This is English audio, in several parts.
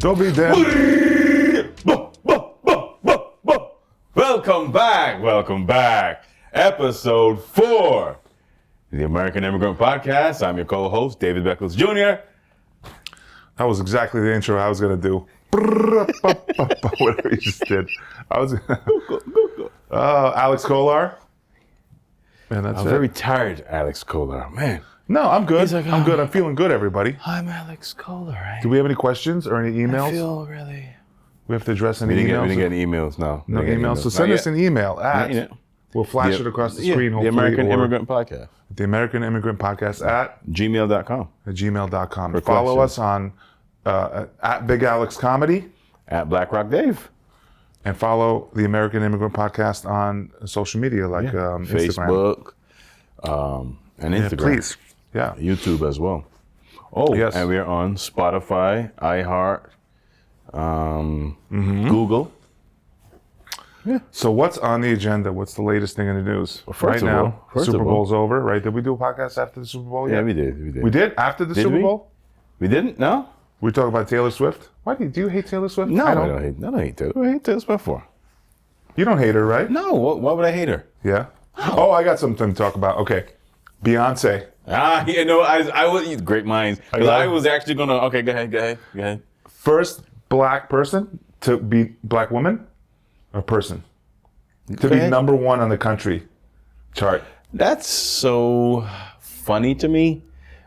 Don't be dead. Welcome back. Episode 4, the American Immigrant Podcast. I'm your co-host, David Beckles Jr. That was exactly the intro I was going to do. Whatever you just did. Alex Kolar. Man, that's I'm very tired, Alex Kolar. Man. No, I'm good. Like, I'm good. I'm feeling good, everybody. I'm Alex Kolar. Do we have any questions or any emails? I feel really... We have to address any We emails? didn't get any emails, no. No emails. So send us an email at... We'll flash it across the screen, hopefully. The American Immigrant Podcast. The American Immigrant Podcast at... gmail.com. At gmail.com. Follow us on... at Big Alex Comedy. At Black Rock Dave. And follow the American Immigrant Podcast on social media like Instagram. Facebook and Instagram. Yeah, please. Yeah. YouTube as well. Oh, yes. And we're on Spotify, iHeart, Google. Yeah. So what's on the agenda? What's the latest thing in the news? Well, first of all, Super Bowl's over, right? Did we do a podcast after the Super Bowl yet? Yeah, we did. We did? After the Super Bowl? We didn't? No? We talk about Taylor Swift? Why do you hate Taylor Swift? No, I don't hate Taylor. What do I hate Taylor Swift for? You don't hate her, right? No. Why would I hate her? Yeah. Oh, I got something to talk about. Okay. Beyonce. I was great minds. Because I was actually gonna. Okay, go ahead. First black person to be black woman or person to be number one on the country chart. That's so funny to me.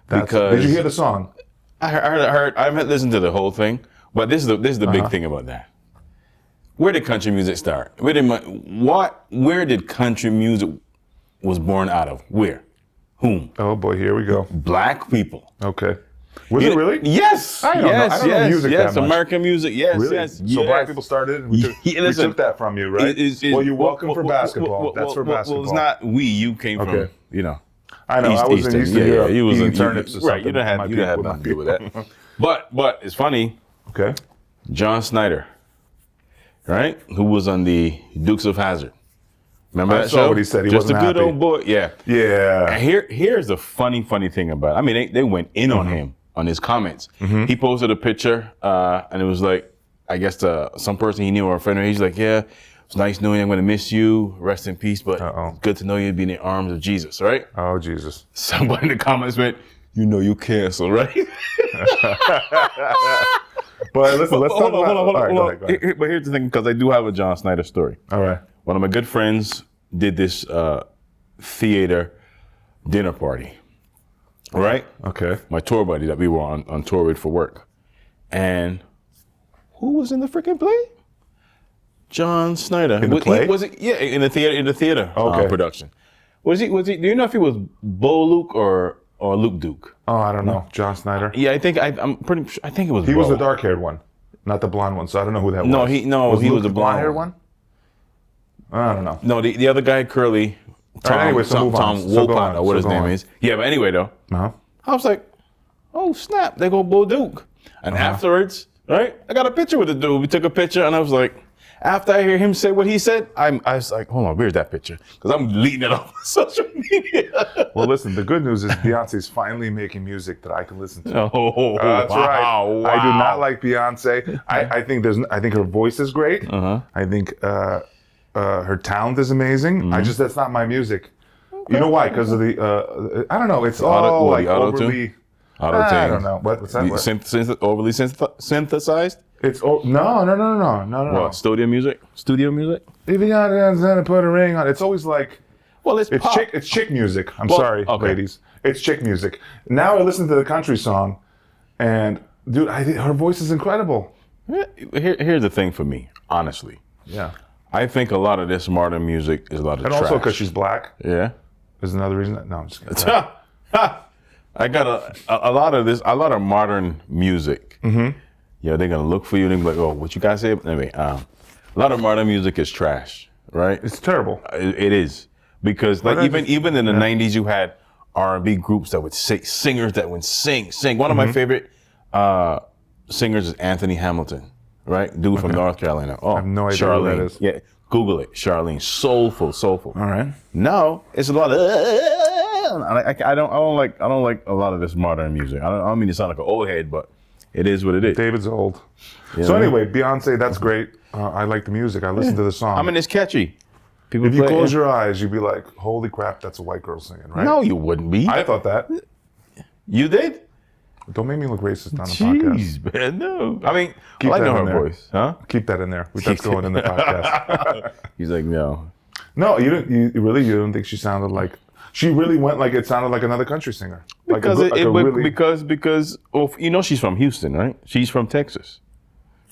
Because did you hear the song? I heard. I haven't listened to the whole thing, but this is the big thing about that. Where did country music start? Where did country music was born out of? Where? Whom? Oh boy, here we go. Black people. Okay. Was it really? Yes. I don't know music that much. American music. Yes, really? yes. So black people started and we took that from you, right? Well, you're welcome for basketball. That's for basketball. Well, it's not we. You came from, I know. I was in Eastern Europe eating turnips or something. Right. You don't have nothing to do with that. But it's funny. Okay. John Snyder, right? Who was on the Dukes of Hazzard. Remember that show? I saw what he said. He Just wasn't a good happy. old boy. Yeah. Yeah. Here's the funny thing about it. I mean, they went in on him, on his comments. He posted a picture, and it was like, I guess some person he knew or a friend, he's like, yeah, it's nice knowing you. I'm going to miss you. Rest in peace, but good to know you'd be in the arms of Jesus, right? Oh, Jesus. Somebody in the comments went, you cancel, right? But listen, let's talk about... Hold on. Go ahead. But here's the thing, because I do have a John Snyder story. All right. One of my good friends did this theater dinner party, right? Okay. My tour buddy that we were on tour with for work. And who was in the freaking play? John Snyder. In the play? In the theater Okay. production. Was he, do you know if he was Bo Luke or Luke Duke? Oh, I don't know. John Snyder? Yeah, I'm pretty sure, I think it was He Bo. was the dark-haired one, not the blonde one, so I don't know who that was. He was the blonde-haired one? I don't know. No, the other guy, curly, Tom, anyway, so move on. Tom So go Wolpott, on. or what So his go name on. is. Yeah, but anyway, though, I was like, oh, snap, they go Bo Duke. And afterwards, right, I got a picture with the dude. We took a picture, and I was like, after I hear him say what he said, I was like, hold on, where's that picture? Because I'm leading it off social media. Well, listen, the good news is Beyonce's finally making music that I can listen to. That's right. Wow. I do not like Beyonce. I think her voice is great. I think her talent is amazing. That's not my music. Okay. You know why? Because of the I don't know. It's all like overly. I don't know. What's that? Overly synthesized? It's no. What, studio music? If you gotta put a ring on, it's always like. Well, it's pop. It's chick music. I'm sorry, ladies. It's chick music. Now I listen to the country song, and dude, her voice is incredible. Here's the thing for me, honestly. Yeah. I think a lot of this modern music is a lot of trash. And also because she's black. Yeah. Is another reason. No, I'm just kidding. I got a lot of modern music. Yeah, they're gonna look for you and they're like, oh, what you guys say? Anyway, a lot of modern music is trash, right? It's terrible. It is. Because like even in the 90s, you had R&B groups that would singers that would sing. One of my favorite singers is Anthony Hamilton, right? Dude from North Carolina. Oh, I have no idea Charlene. who that is. Yeah, Google it. Charlene, soulful. All right. No, it's a lot of. I don't like a lot of this modern music. I don't mean to sound like an old head, but It is what it is. David's old. You So know? anyway, Beyonce, that's great. I like the music. I listen to the song. I mean, it's catchy. People if you play close it. your eyes, you'd be like, holy crap, that's a white girl singing, right? No, you wouldn't be. I thought that. You did? Don't make me look racist on the podcast. Jeez, man, no. I mean, Keep I like that her in there. voice, huh? Keep that in there. That's going in the podcast. He's like, no. No, you don't think she sounded like, she really went like it sounded like another country singer. Like Because really, because you know she's from Houston, right? She's from Texas,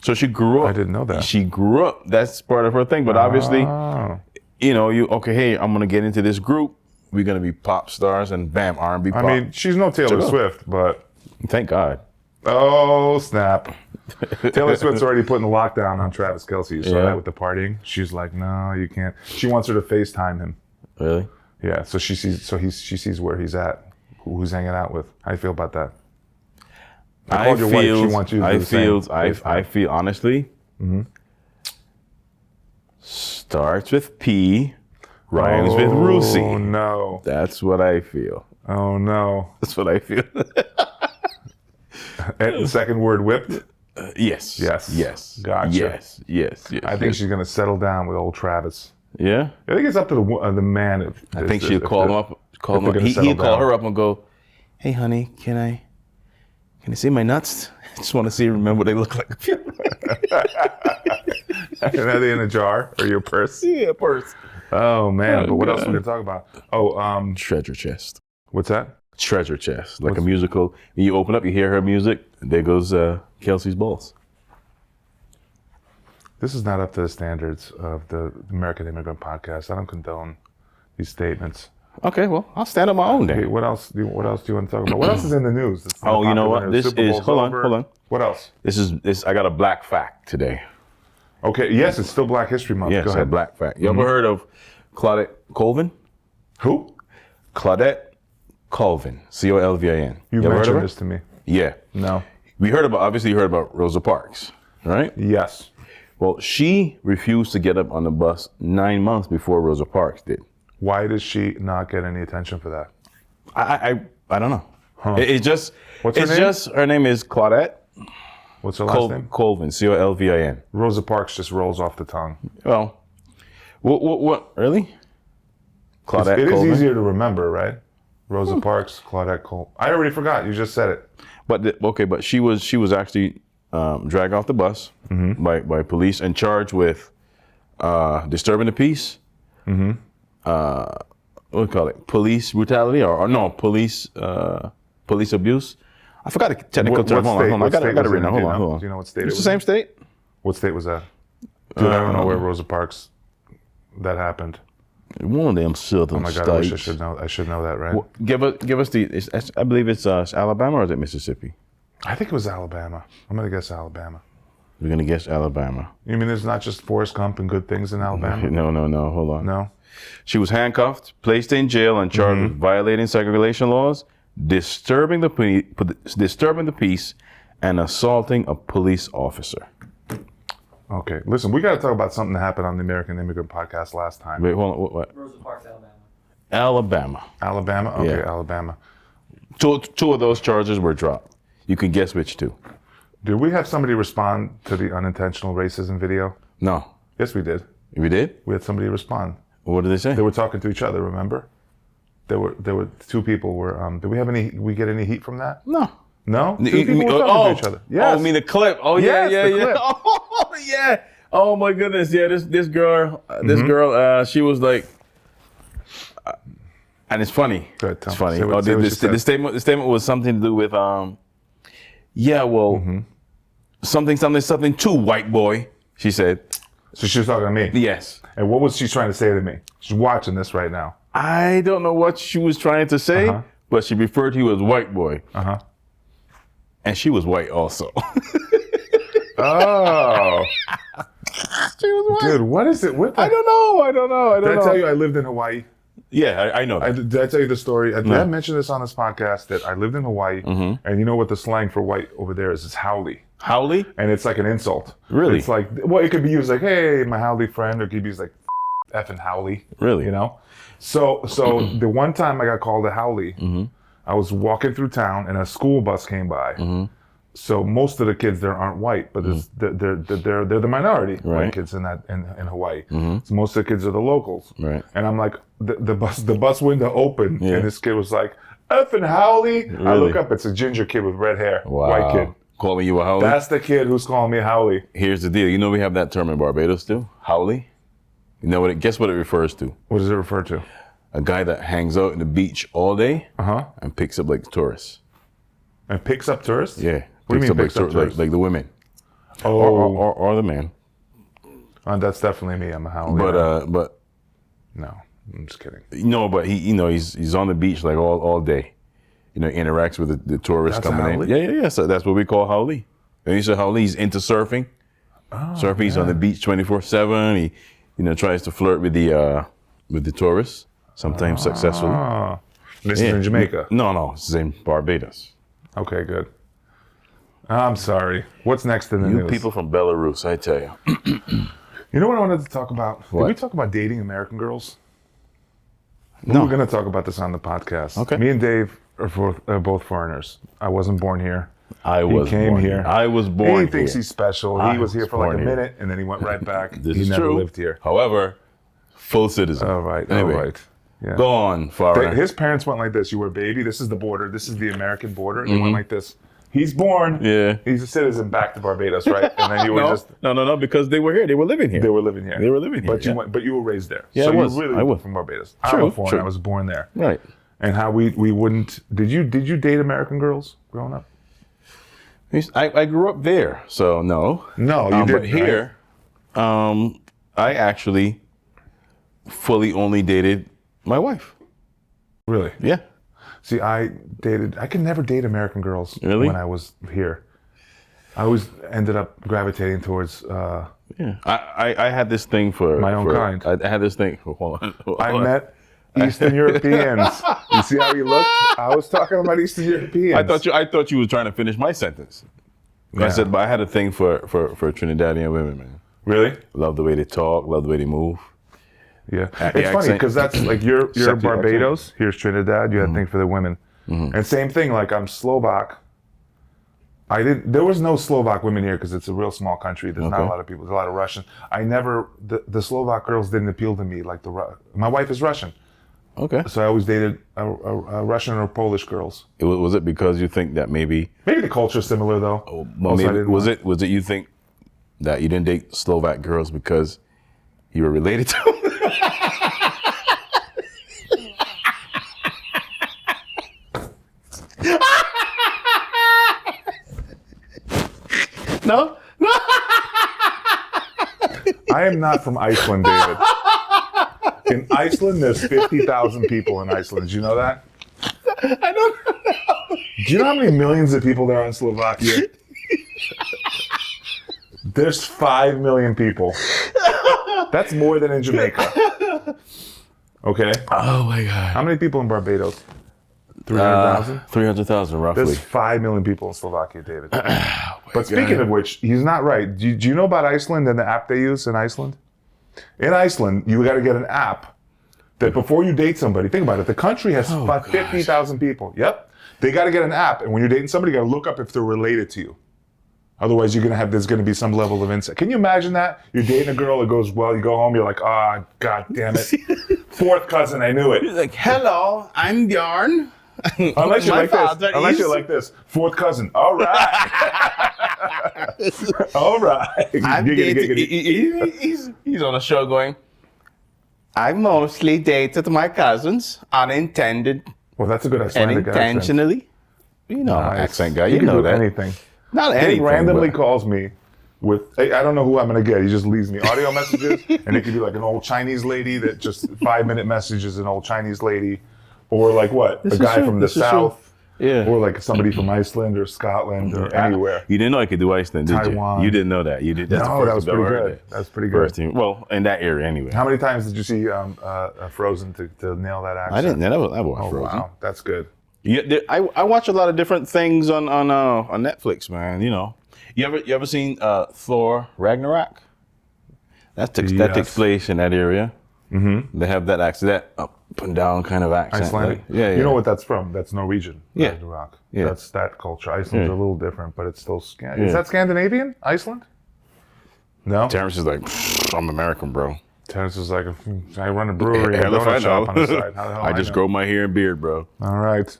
so she grew up. I didn't know that. She grew up. That's part of her thing. But obviously, Oh. you know, hey, I'm gonna get into this group. We're gonna be pop stars, and bam, R&B pop. I mean, she's no Taylor Sure. Swift, but Thank God. oh snap. Taylor Swift's already putting the lockdown on Travis Kelce. You saw Yeah. that with the partying. She's like, no, you can't. She wants her to FaceTime him. Really? Yeah, so she sees where he's at, who's hanging out with. How do you feel about that? I called your wife. She wants you to do the same. I feel honestly. Starts with P, rhymes with Oh Rusi. no! That's what I feel. Oh no! That's what I feel. And the second word, whipped. Yes. Yes. Yes. Gotcha. Yes. Yes. Yes. I think she's gonna settle down with old Travis. Yeah. I think it's up to the man. I think she'll call him up. Call him they're up. gonna He'll settle call down. her up and go, "Hey, honey, can I see my nuts? I just want to see. Remember what they look like." And are they in a jar or your purse? Yeah, purse. Oh man! Oh, But what else are God. we gonna talk about? Oh, Treasure chest. what's that? Treasure chest, like a musical. You open up, you hear her music. There goes Kelsey's balls. This is not up to the standards of the American Immigrant Podcast. I don't condone these statements. Okay, well, I'll stand on my own Hey, then. what else do you want to talk about? What else is in the news? That's not Oh, you know popular what? news? This Super is Bowl's hold on, over. hold on. What else? This. I got a black fact today. Okay, yes, it's still Black History Month. Yes, Go a ahead. black fact. You ever heard of Claudette Colvin? Who? Claudette Colvin, Colvin. You ever heard of mentioned her? this to me. Yeah. No. Obviously you heard about Rosa Parks, right? Yes. Well, she refused to get up on the bus 9 months before Rosa Parks did. Why does she not get any attention for that? I don't know. It's just What's her it's name? just her name is Claudette What's her last name? Colvin, Colvin. Rosa Parks just rolls off the tongue. Well, what really? Claudette It is Colvin. easier to remember, right? Rosa Parks, Claudette Cole. I already forgot. You just said it. But she was actually dragged off the bus by police and charged with disturbing the peace. What do you call it? Police brutality or no police abuse. I forgot the technical term. Hold on. I got it written down. Hold on. Do you know what state It's it the was? same state. What state was that? Dude, I don't know where Rosa Parks that happened. One of them southern Oh my God, states. I wish I should know. I should know that, right? Give us the. I believe it's Alabama or is it Mississippi? I think it was Alabama. I'm gonna guess Alabama. We're gonna guess Alabama. You mean there's not just Forrest Gump and good things in Alabama? No. Hold on. No. She was handcuffed, placed in jail, and charged with violating segregation laws, disturbing the peace, and assaulting a police officer. Okay, listen, we got to talk about something that happened on the American Immigrant Podcast last time. Wait, hold on. What? Rosa Parks, Alabama. Alabama. Alabama? Okay, Yeah. Alabama. Two of those charges were dropped. You can guess which two. Did we have somebody respond to the unintentional racism video? No. Yes, we did. We did? We had somebody respond. What did they say? They were talking to each other, remember? There were two people were, did we get any heat from that? No. No? Two people were talking to each other. Yes. Oh, I mean the clip. Oh, yeah, Yes, the yeah. clip. Oh, yeah. Oh, my goodness. Yeah, this girl, she was like, and it's funny. Go ahead, Tom. It's funny. Say what- say what she said. The statement was something to do with, something to white boy, she said. So she was talking to me. Yes. And what was she trying to say to me? She's watching this right now. I don't know what she was trying to say, but she referred to you as white boy. Uh-huh. And she was white also. Oh. She was white. Dude, what is it with that? I don't know. Did I tell you I lived in Hawaii? Yeah, I know that. Did I tell you the story? Did I mention this on this podcast that I lived in Hawaii, and you know what the slang for white over there is? It's haole. Howley? And it's like an insult. Really? It's like, well, it could be used like, hey, my haole friend, or it could be used like, effing haole. Really? You know? So the one time I got called a haole, I was walking through town and a school bus came by. so most of the kids there aren't white, but they're the minority white kids in Hawaii. So most of the kids are the locals. Right. And I'm like, the bus window opened, and this kid was like, "Effing Howley!" Really? I look up, it's a ginger kid with red hair, Wow. white kid. Calling you a Howley? That's the kid who's calling me Howley. Here's the deal. You know we have that term in Barbados too? Howley? You know guess what it refers to? What does it refer to? A guy that hangs out in the beach all day and picks up like tourists. And picks up tourists? Yeah. What do you mean picks up tourists? Like the women. Oh. Or the men. That's definitely me. I'm a Howley. But no, I'm just kidding. No, but he's on the beach like all day. Interacts with the tourists That's coming in. Yeah. So that's what we call Howley. And he's a Howley. He's into surfing. Surfing. He's on the beach 24/7. He, tries to flirt with the tourists. Sometimes successfully. This is in Jamaica. No, this is in Barbados. Okay, good. I'm sorry. What's next in the You news? people from Belarus, I tell you. You know what I wanted to talk about? What? Did we talk about dating American girls? No. We're going to talk about this on the podcast. Okay. Me and Dave are both foreigners. I wasn't born here. I He was came born here. I was born He thinks here. he's special. I He was here was for like a born here. minute, and then he went right back. This he is never true. lived here. However, full citizen. All right. Anyway, All right. Yeah. Go on, foreigner. His parents went like this. You were a baby. This is the border. This is the American border. They went like this. He's born. Yeah. He's a citizen back to Barbados, right? And then you were just. No, because they were here. They were living here. They were living here. They were living here, But you yeah. went. But you were raised there. Yeah, so I was. You really I were was. from Barbados. True, I'm a foreigner. true. I was born there. Right. And how we wouldn't. Did you date American girls growing up? I grew up there, so no. No, you didn't. But here, I actually fully only dated my wife. Really? Yeah. See, I could never date American girls Really? when I was here. I always ended up gravitating towards. Yeah. I had this thing for My own kind. I had this thing. Hold on. I met Eastern Europeans. You see how he looked? I was talking about Eastern Europeans. I thought you were trying to finish my sentence. Yeah. I said, but I had a thing for Trinidadian women, man. Really? Love the way they talk. Love the way they move. Yeah. The It's funny accent. because that's like you're Sexy Barbados. Here's Trinidad. You had a thing for the women. And same thing. Like I'm Slovak. There was no Slovak women here because it's a real small country. There's not a Okay. lot of people. There's a lot of Russian. The Slovak girls didn't appeal to me like my wife is Russian. Okay. So I always dated a Russian or Polish girls. Was it because you think that maybe? Maybe the culture's similar though. Well, Also, I maybe, didn't was want- it you think that you didn't date Slovak girls because you were related to them? No. I am not from Iceland, David. In Iceland, there's 50,000 people in Iceland. Did you know that? I don't know. Do you know how many millions of people there are in Slovakia? There's 5 million people. That's more than in Jamaica. Okay? Oh my God. How many people in Barbados? 300,000? 300,000 roughly. There's 5 million people in Slovakia, David. But speaking of which, he's not right. Do you know about Iceland and the app they use in Iceland? In Iceland, you got to get an app that before you date somebody, think about it, the country has about 50,000 people. Yep. They got to get an app. And when you're dating somebody, you got to look up if they're related to you. Otherwise, there's going to be some level of insight. Can you imagine that? You're dating a girl, it goes well, you go home, you're like, God damn it. Fourth cousin, I knew it. Like, hello, I'm Bjorn. Unless you're My like this. father Unless is- you're like this. Fourth cousin. All right. All right. I'm Giggity, dating, giggity. he's on a show going, I mostly dated my cousins, unintended Well, that's a good and Icelandic accent. intentionally. You know, Nice. accent guy, You you can know do that. anything. Not He anything. randomly but- calls me with, I don't know who I'm going to get. He just leaves me audio messages, and it could be like an old Chinese lady that just 5-minute messages an old Chinese lady, or like what? This a is guy true. from the This is South, Yeah. or like somebody from Iceland or Scotland or anywhere. You didn't know I could do Iceland, did Taiwan. you? You didn't know that. You did. That's the No, first that was time I pretty heard good. it. That's pretty good. First team. Well, in that area anyway. How many times did you see Frozen to nail that accent? I didn't. I watched Oh, Frozen. wow. That's good. Yeah, I watch a lot of different things on Netflix, man. You know, you ever seen Thor Ragnarok? That takes Yes. place in that area. Mm-hmm. They have that accent. up and down kind of accent. Icelandic? Like, yeah. You know what that's from? That's Norwegian. Yeah. Rock. Yeah. That's that culture. Iceland's a little different, but it's still... Yeah. Is that Scandinavian? Iceland? No? Terrence is like, I'm American, bro. Terrence is like, I run a brewery and a Hell if I donut shop know. on the side. How the hell I just grow my hair and beard, bro. All right.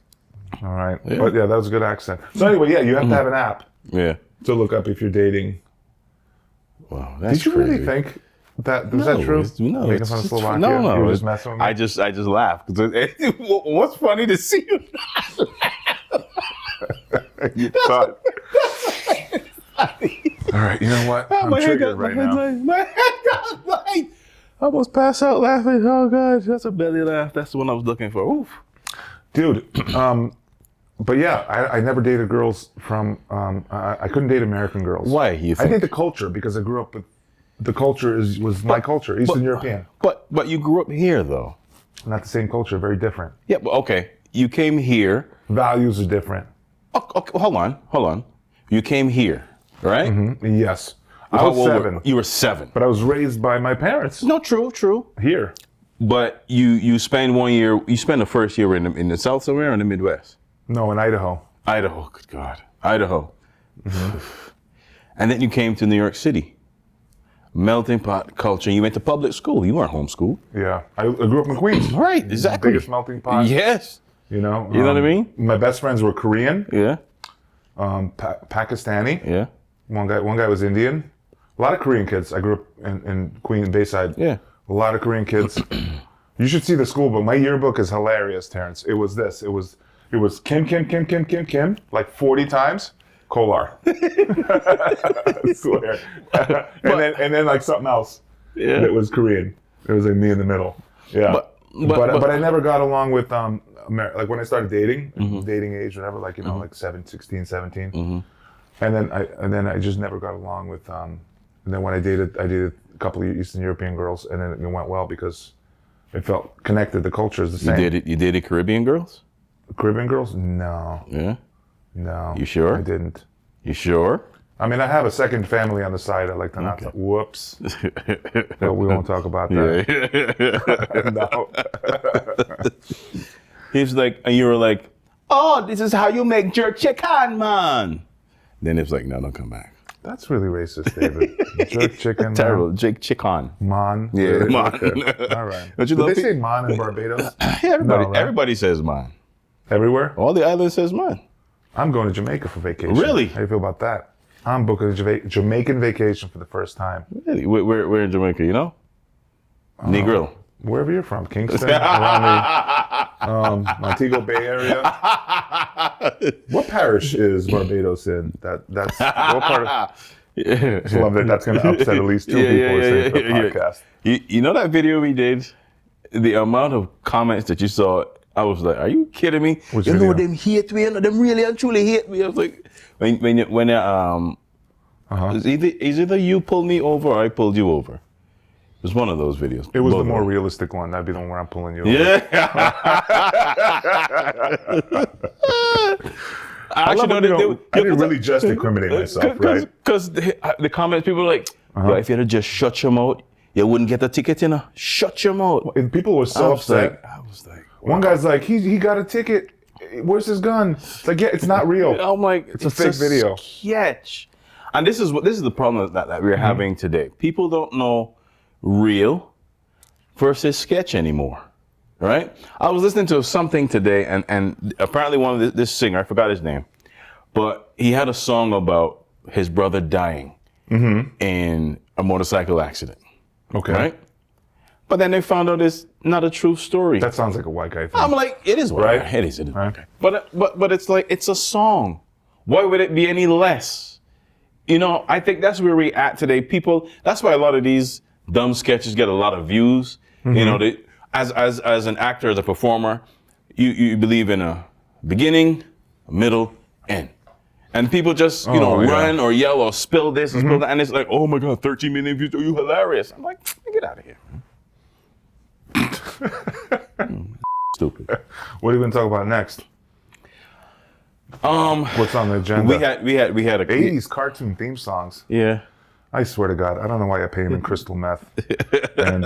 Yeah. But yeah, that was a good accent. So anyway, yeah, you have to have an app Yeah. to look up if you're dating. Wow, that's Did you crazy. really think that was that true? No, Making it's fun of just- Slovakia? no. You were just messing with me? I just laugh. What's funny to see you? You thought. All right, you know what? I'm triggered right now. My head got light. I almost passed out laughing. Oh God, that's a belly laugh. That's the one I was looking for. Oof. Dude, but yeah, I never dated girls from, I couldn't date American girls. Why, you I think? think the culture, because I grew up with, the culture was my culture, Eastern European. But you grew up here though. Not the same culture, very different. Yeah, but okay. You came here. Values are different. Okay, hold on. You came here, right? Yes. I How was old 7. You were 7. But I was raised by my parents No, true. here. But you spent 1 year. You spent the first year in the South somewhere or in the Midwest. No, in Idaho. Idaho, good God, Idaho. And then you came to New York City. Melting pot culture. You went to public school. You weren't homeschooled. Yeah. I grew up in Queens. Right, exactly. Biggest melting pot. Yes. You know? You know what I mean? My best friends were Korean, Yeah. Pakistani. Yeah. One guy was Indian. A lot of Korean kids. I grew up in Queens, Bayside. Yeah. A lot of Korean kids. You should see the school book. My yearbook is hilarious, Terrence. It was this. It was Kim, like 40 times. Kolar. I swear. and then like something else. Yeah. That was Korean. It was like me in the middle. Yeah. But I never got along with like when I started dating, dating age, whatever, like, you know, like 16, 17. And then I just never got along with and then when I dated a couple of Eastern European girls, and then it went well because it felt connected. The culture is the same. You dated Caribbean girls? Caribbean girls? No. Yeah. No. You sure? I didn't. You sure? I mean, I have a second family on the side. I like to not. Whoops. But we won't talk about that. No. He's like, and you were like, oh, this is how you make jerk chicken, man. Then it's like, no, don't come back. That's really racist, David. Jerk chicken. Terrible. Jake chicken. Man. Yeah, Really? man. Okay. All right. Don't you Did love they it? say man in Barbados? Yeah, No, right? everybody says man. Everywhere? All the islands says man. I'm going to Jamaica for vacation. Really? How do you feel about that? I'm booking a Jamaican vacation for the first time. Really? We're in Jamaica, you know? Negril. Wherever you're from, Kingston, around the Montego Bay area. What parish is Barbados in? That's what part of? I just love that. That's going to upset at least two people listening to the podcast. You know that video we did? The amount of comments that you saw, I was like, "Are you kidding me?" Which you know video? them hate me. You know them really and truly hate me. I was like, when it's either you pulled me over or I pulled you over. It was one of those videos. It was Both the more of them. realistic one. That'd be the one where I'm pulling you over. Yeah. I didn't really just incriminate myself, right? Because the comments, people were like, "Yo, if you had just shut your mouth, you wouldn't get a ticket, you know? Shut your mouth." And people were so upset. I was like, One guy's like, he got a ticket. Where's his gun? It's like, yeah, it's not real. I'm like, It's a fake video. Sketch. And this is the problem that we're having today. People don't know real versus sketch anymore, right? I was listening to something today, and apparently one of this singer, I forgot his name, but he had a song about his brother dying in a motorcycle accident. Okay. Right? But then they found out it's not a true story. That sounds like a white guy thing. I'm like, it is Right? It is. Right. Okay. But it's like, it's a song. Why would it be any less? You know, I think that's where we're at today. People, that's why a lot of these dumb sketches get a lot of views. You know, as an actor, as a performer, you believe in a beginning, a middle, end. And people just, run or yell or spill this or spill that. And it's like, oh my God, 13 million views. Are you hilarious? I'm like, get out of here. Stupid. What are we going to talk about next? What's on the agenda? We had a 80s cartoon theme songs. Yeah. I swear to God, I don't know why I pay him in crystal meth and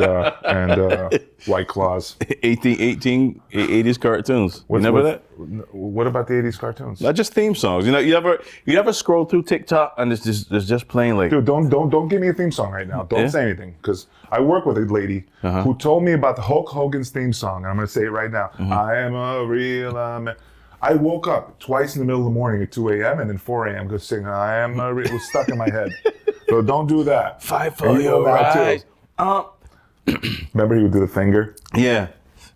White Claws. 80s cartoons. Remember that? What about the 80s cartoons? Not just theme songs. You know, you ever scroll through TikTok and it's just playing like. Dude, don't give me a theme song right now. Don't say anything, because I work with a lady who told me about the Hulk Hogan's theme song, and I'm going to say it right now. I am a real man. I woke up twice in the middle of the morning at 2 a.m. and then 4 a.m. to sing I am a real. It was stuck in my head. So don't do that. Fight for your rights. Remember he would do the finger? Yeah.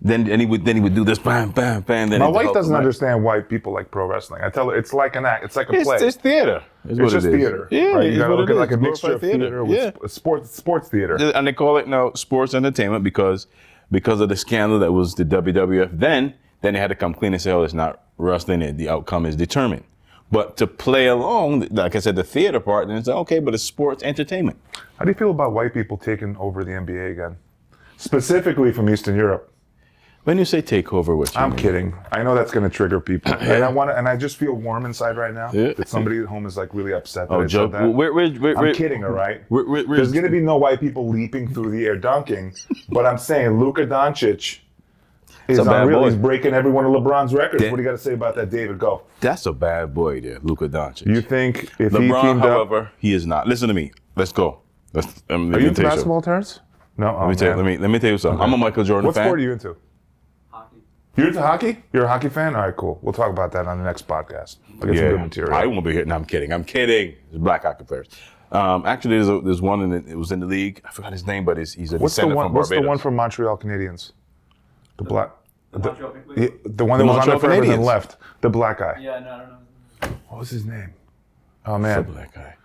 Then he would do this bam bam bam. Then my wife doesn't understand why people like pro wrestling. I tell her it's like an act. It's like a play. It's theater. It's just theater. Yeah, right? You gotta look at like a Glorified mixture of theater with sports theater. And they call it now sports entertainment because of the scandal that was the WWF. Then they had to come clean and say, oh, it's not wrestling. The outcome is determined. But to play along, like I said, the theater part, then it's like, okay, but it's sports entertainment. How do you feel about white people taking over the NBA again? Specifically from Eastern Europe. When you say take over, what you mean? I'm kidding. I know that's going to trigger people. And I just feel warm inside right now that somebody at home is like really upset that I said that. I'm kidding, all right? There's going to be no white people leaping through the air dunking, but I'm saying Luka Doncic is unreal. He's breaking every one of LeBron's records. What do you got to say about that, David? Go. That's a bad boy there, Luka Doncic. You think if LeBron, he teamed however, he is not. Listen to me. Let's go. Are you into basketball, Terrence? No. Let me tell you something. Okay. I'm a Michael Jordan fan. What sport are you into? Hockey. You're into hockey? You're a hockey fan? All right, cool. We'll talk about that on the next podcast. I'll get some good material. I won't be here. No, I'm kidding. There's black hockey players. Actually, there's one it was in the league. I forgot his name, but he's a descendant from Barbados. What's the one from Montreal Canadiens? The black. The one that was Montreal on there forever and then Canadiens. left. The black guy. Yeah, no, I don't know. What was his name? Oh, man. The black guy.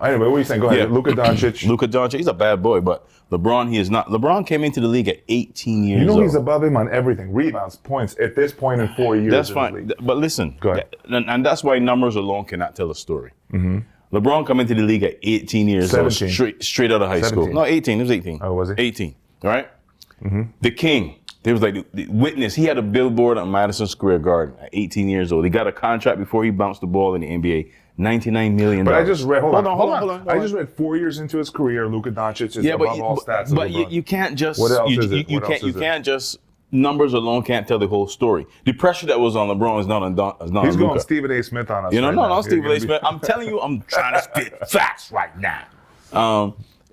Anyway, what are you saying? Go ahead. Yeah. Luka Doncic. Luka Doncic, he's a bad boy, but LeBron, he is not. LeBron came into the league at 18 years old. You know he's above him on everything. Rebounds, points, at this point in 4 years. That's fine. But listen, go ahead. And that's why numbers alone cannot tell a story. Mm-hmm. LeBron come into the league at 18 years 17. old, straight out of high 17. school. No, 18. It was 18. Oh, was it? 18. All right? Mm-hmm. The king. There was like the witness. He had a billboard on Madison Square Garden at 18 years old. He got a contract before he bounced the ball in the NBA. $99 million. But I just read. Hold on. I just read 4 years into his career, Luka Doncic is above all stats. But you can't just. What else is it? You can't just. Numbers alone can't tell the whole story. The pressure that was on LeBron is not on Luka. He's going Stephen A. Smith on us. No, Stephen A. Smith. I'm telling you, I'm trying to spit facts right now.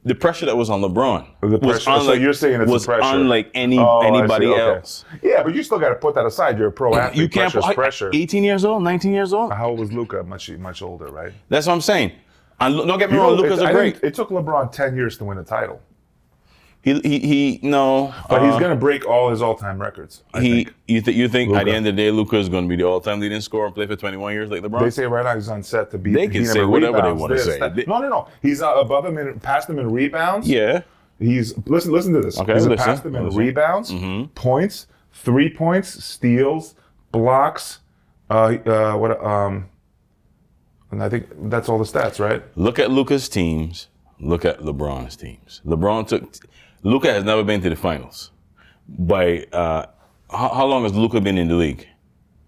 The pressure that was on LeBron was unlike, so you're saying it's was pressure. Unlike anybody else. Yeah, but you still got to put that aside. You're a pro athlete. You can't put pressure. 18 years old, 19 years old. How old was Luka? Much older, right? That's what I'm saying. And don't get me wrong, Luka's a great. It took LeBron 10 years to win a title. He no. But he's going to break all his all-time records. You think Luka. at the end of the day, Luka is going to be the all-time leading scorer and play for 21 years like LeBron? They say right now he's on set to beat. They can say whatever they want to say. No. He's above him and past him in rebounds. Yeah. He's listen to this. Okay, he's past him in rebounds, points, 3 points, steals, blocks. And I think that's all the stats, right? Look at Luka's teams. Look at LeBron's teams. Luka has never been to the finals. By how long has Luka been in the league?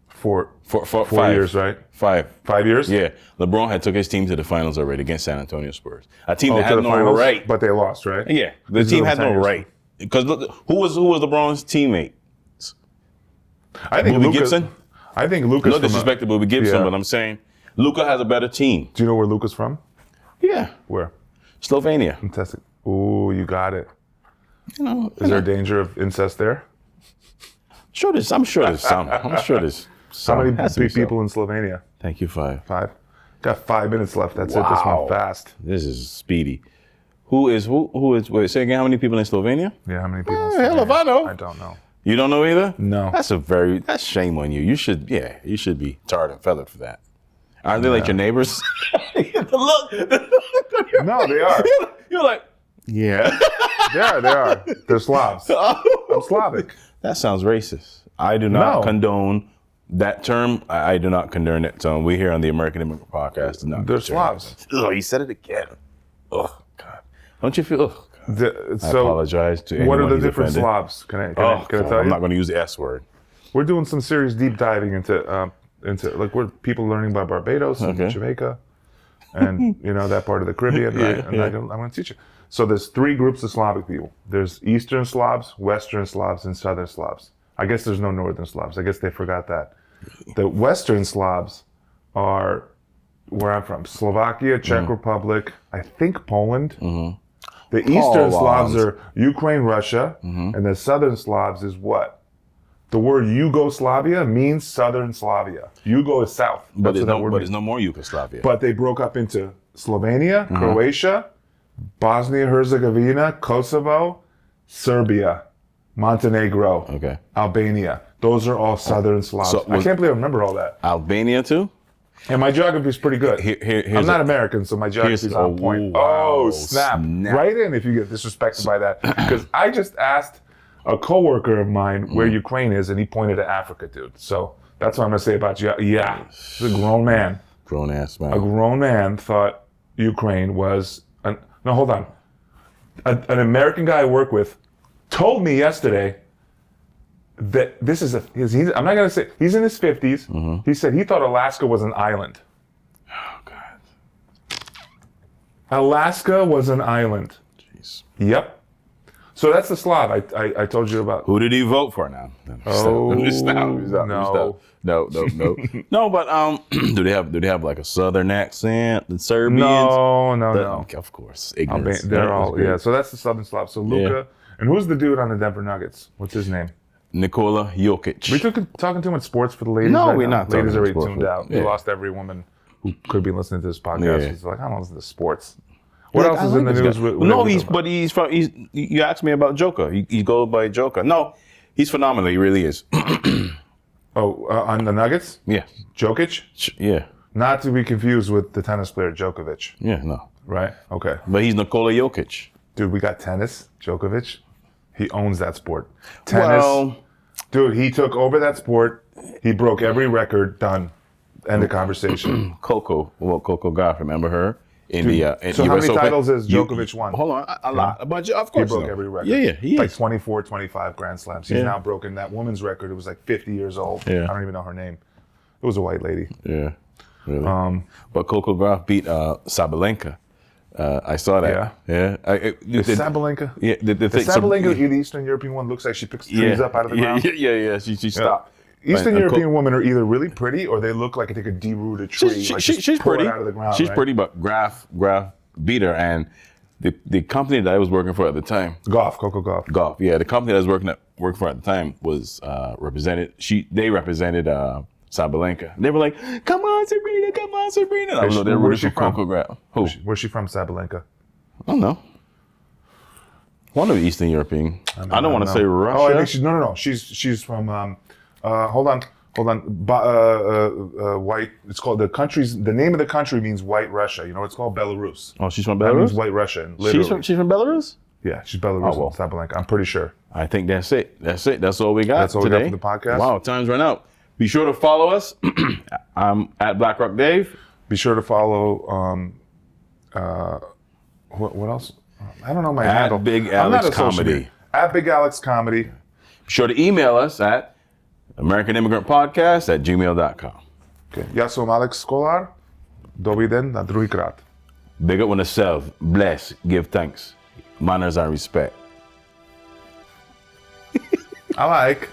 Four 5 years, right? 5 years? Yeah. LeBron had took his team to the finals already against San Antonio Spurs. A team that had no finals, right. But they lost, right? Yeah. The team had no right. Because look, who was LeBron's teammate? I think Bobby Gibson? I think Luka's no disrespect to Bobby Gibson, but I'm saying Luka has a better team. Do you know where Luka's from? Yeah. Where? Slovenia. Fantastic. Ooh, you got it. Is there a danger of incest there? I'm sure there's some. How many people in Slovenia? Thank you, 5. 5. Got 5 minutes left. That's it. This went fast. This is speedy. Who is? Wait, say again. How many people in Slovenia? Yeah, how many people? In Slovenia? Hell if I know. I don't know. You don't know either? No. That's shame on you. You should be tarred and feathered for that. Aren't they like your neighbors? Look. No, they are. You're like, yeah. Yeah, they are. They're Slavs. I'm Slavic. That sounds racist. I do not condone that term. I do not condone it. So we here on the American Immigrant Podcast do not. They're Slavs. Oh, you said it again. Oh God. Don't you feel? Oh, God. I apologize to anyone. What are the who's different offended. Slavs? Can I tell you? I'm not going to use the S word. We're doing some serious deep diving into like we're people learning about Barbados and Jamaica. and that part of the Caribbean, right? And I'm going to teach you. So there's 3 groups of Slavic people. There's Eastern Slavs, Western Slavs, and Southern Slavs. I guess there's no Northern Slavs. I guess they forgot that. The Western Slavs are where I'm from: Slovakia, Czech Republic, I think Poland. The Eastern Slavs are Ukraine, Russia, and the Southern Slavs is what? The word Yugoslavia means Southern Slavia. Yugo is south. But That's what that word there's means. no more Yugoslavia. But they broke up into Slovenia, Croatia, Bosnia-Herzegovina, Kosovo, Serbia, Montenegro, Okay. Albania. Those are all Southern Slavs. So I can't believe I remember all that. Albania too? And my geography is pretty good. Here's I'm not American, so my geography is on point. wow. Oh, snap. Snap. Right in if you get disrespected by that. Because I just asked a coworker of mine where Ukraine is, and he pointed to Africa, dude. So that's what I'm going to say about you. Yeah, he's a grown man. Grown ass A man. grown man thought Ukraine was... No, hold on. An American guy I work with told me yesterday that this is I'm not going to say, he's in his 50s. He said he thought Alaska was an island. Oh God. Alaska was an island. Jeez. Yep. So that's the Slav I told you about. Who did he vote for now? Oh, No. No, but do they have like a southern accent? The Serbians? No. Of course. Ignorance. They're all, That's great. yeah. So that's the Southern Slav. So Luka, and who's the dude on the Denver Nuggets? What's his name? Nikola Jokic. We talking too much sports for the ladies. No, right we're now? not talking Ladies are already sports. tuned out. Yeah. We lost every woman who could be listening to this podcast. Yeah. It's like, I don't listen to sports. What else is in the news? No, he's from. You asked me about Joker. He goes by Joker. No, he's phenomenal. He really is. On the Nuggets? Yeah. Jokic? Yeah. Not to be confused with the tennis player Djokovic, Yeah. No. right? Okay. But he's Nikola Jokic. Dude, we got tennis. Djokovic. He owns that sport. Tennis. Well, Dude, he took over that sport. He broke every record. Done. End of conversation. Coco Gauff, remember her? In So how US many Open? titles has Djokovic won? Hold on, a lot. A bunch. Of He course. broke so. every record. Yeah, he like is. 24, 25 Grand Slams. He's Yeah. now broken that woman's record. It was like 50 years old. Yeah. I don't even know her name. It was a white lady. Yeah. Really. But Coco Gauff beat Sabalenka. I saw that. Yeah. Is Sabalenka? Yeah. The thing. Sabalenka, the Eastern European one, looks like she picks trees up out of the ground. Yeah. She stopped. Eastern And European women are either really pretty or they look like they could deroot a tree. She's pull it pretty. out of the ground, She's right? pretty, but Graf beat her, and the company that I was working for at the time, Coco Gauff. yeah, the company that I was working for at the time was represented. They represented Sabalenka. They were like, "Come on, Sabrina!" And I was like, "They're rooting for Coco Gauff." Who? Where's she from, Sabalenka? I don't know. One of the Eastern European. I don't want to say Russia. Oh, I think she's no. She's from. Hold on. White. It's called the country's. The name of the country means White Russia. You know, it's called Belarus. Oh, she's from That means Belarus. White Russia. Literally. She's from Belarus. Yeah, she's Belarus. Oh, well. Sabalenka. I'm pretty sure. I think that's it. That's all we got. That's all we got today. for the podcast? Wow, time's run out. Be sure to follow us. I'm at BlackRock Dave. Be sure to follow. What else? I don't know my handle. Big I'm not Alex a social Comedy. media- At Big Alex Comedy. Be sure to email us at AmericanImmigrantPodcast@gmail.com. Okay. Ja som Alex Skolar. Dobrý den na druhýkrát. Big up on yourself. Bless. Give thanks. Manners and respect. I like.